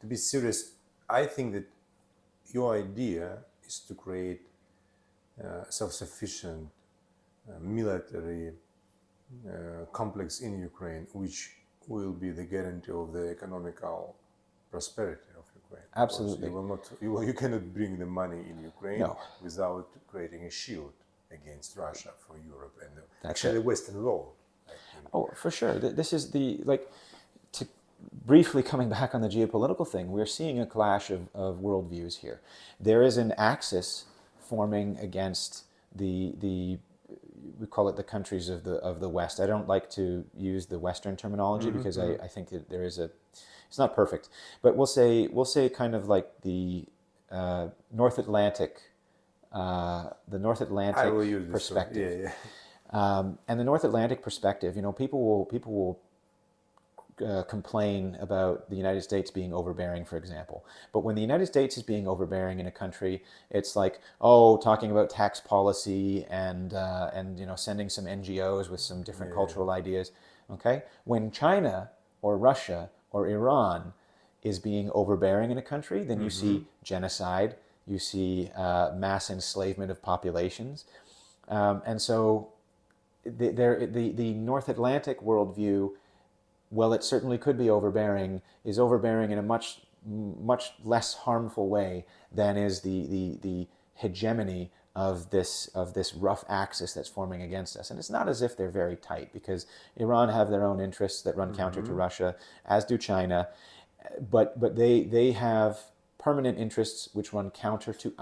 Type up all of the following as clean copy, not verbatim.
to be serious, I think that your idea is to create self-sufficient military complex in Ukraine, which will be the guarantee of the economical prosperity of Ukraine. Absolutely. You cannot bring the money in Ukraine No. without creating a shield against Russia for Europe and That's actually it. the Western world. Oh, for sure. This is to briefly coming back on the geopolitical thing, we're seeing a clash of worldviews here. There is an axis forming against we call it the countries of the West. I don't like to use the Western terminology because I think that there is it's not perfect, but we'll say kind of like the North Atlantic perspective. And the North Atlantic perspective, people will complain about the United States being overbearing, for example. But when the United States is being overbearing in a country, it's like, talking about tax policy and sending some NGOs with some different cultural ideas. Okay, when China or Russia or Iran is being overbearing in a country, then you see genocide, you see mass enslavement of populations, and so the North Atlantic worldview, well, it certainly could be overbearing, is overbearing in a much less harmful way than is the hegemony of this rough axis that's forming against us. And it's not as if they're very tight, because Iran have their own interests that run counter to Russia, as do China, but they have permanent interests which run counter to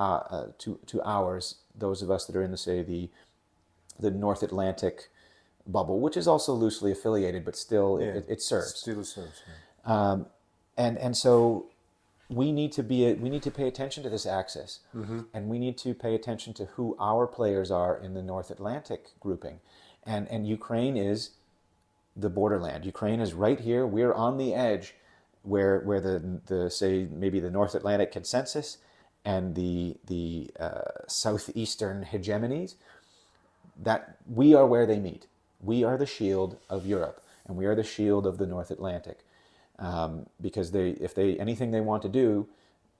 ours. Those of us that are in the North Atlantic bubble, which is also loosely affiliated, but still it serves. Still serves. Yeah. And so we need to pay attention to this axis, and we need to pay attention to who our players are in the North Atlantic grouping, and Ukraine is the borderland. Ukraine is right here. We're on the edge, where the say maybe the North Atlantic consensus and the southeastern hegemonies, that we are where they meet. We are the shield of Europe, and we are the shield of the North Atlantic, because anything they want to do,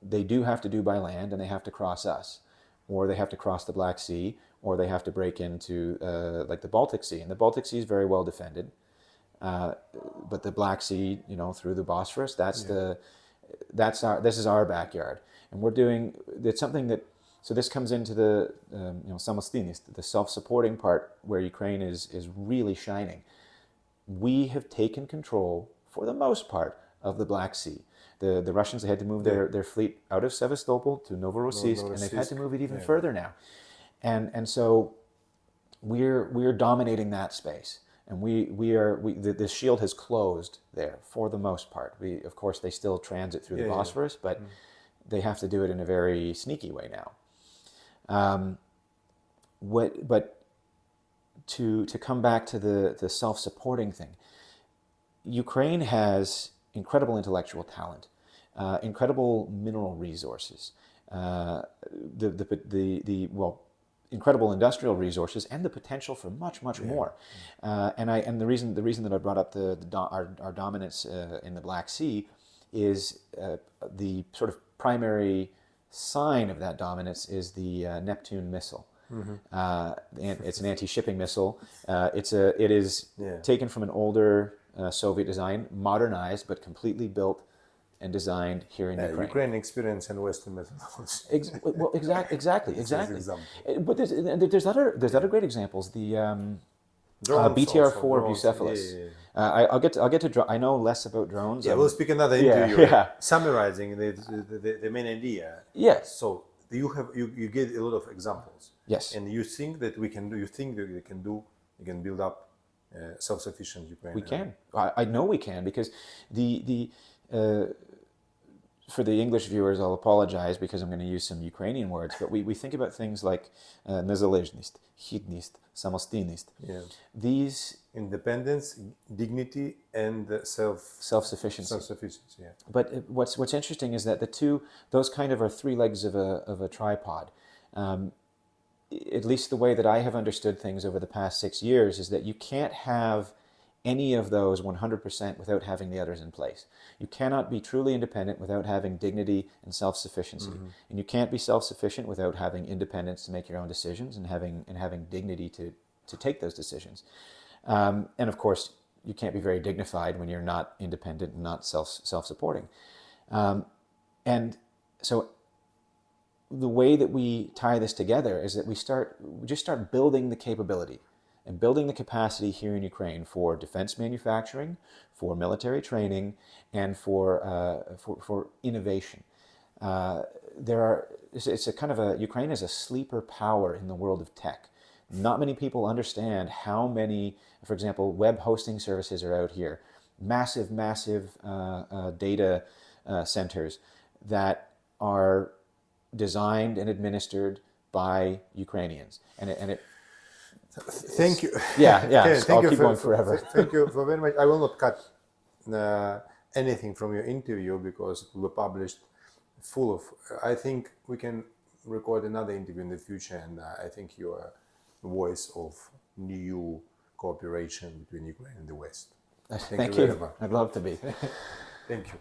they do have to do by land, and they have to cross us, or they have to cross the Black Sea, or they have to break into like the Baltic Sea, and the Baltic Sea is very well defended, but the Black Sea, through the Bosphorus, this is our backyard, and it's something that. So this comes into the samostinist, the self-supporting part, where Ukraine is really shining. We have taken control, for the most part, of the Black Sea. The Russians, they had to move their fleet out of Sevastopol to Novorossiysk, and they've had to move it even further now. And so we're dominating that space, and the shield has closed there for the most part. Of course, they still transit through the Bosphorus, but they have to do it in a very sneaky way now. But to come back to the self-supporting thing, Ukraine has incredible intellectual talent, incredible mineral resources, incredible industrial resources, and the potential for much more. And the reason that I brought up our dominance in the Black Sea is the sort of primary sign of that dominance is the Neptune missile. It's an anti-shipping missile. It is taken from an older Soviet design, modernized, but completely built and designed here in Ukraine. Ukraine experience and Western methodology. Exactly. But there's other great examples. The BTR-4 Bucephalus. I'll get to drones. I know less about drones. We'll speak another interview. Summarizing the main idea. Yes. So you get a lot of examples. Yes. And you think that we can build up self-sufficient Ukraine. We can. I know we can, because for the English viewers, I'll apologize because I'm going to use some Ukrainian words, but we think about things like nezalezhnist, hidnist, samostinist. Yeah. These independence, dignity, and self-sufficiency. Self-sufficiency. Yeah. But what's interesting is that those kind of are three legs of a tripod. At least the way that I have understood things over the past 6 years is that you can't have any of those 100% without having the others in place. You cannot be truly independent without having dignity and self-sufficiency. And you can't be self-sufficient without having independence to make your own decisions and having dignity to take those decisions. And of course, you can't be very dignified when you're not independent and not self-supporting. And so the way that we tie this together is that we just start building the capability and building the capacity here in Ukraine for defense manufacturing, for military training, and for innovation. It's a kind of Ukraine is a sleeper power in the world of tech. Not many people understand how many, for example, web hosting services are out here, massive data centers that are designed and administered by Ukrainians, and it. Thank you. Yeah. Ken, I'll keep going forever. Thank you for very much. I will not cut anything from your interview because it will be published full of. I think we can record another interview in the future, and I think you are the voice of new cooperation between Ukraine and the West. Thank you. Very much. I'd love to be. Thank you.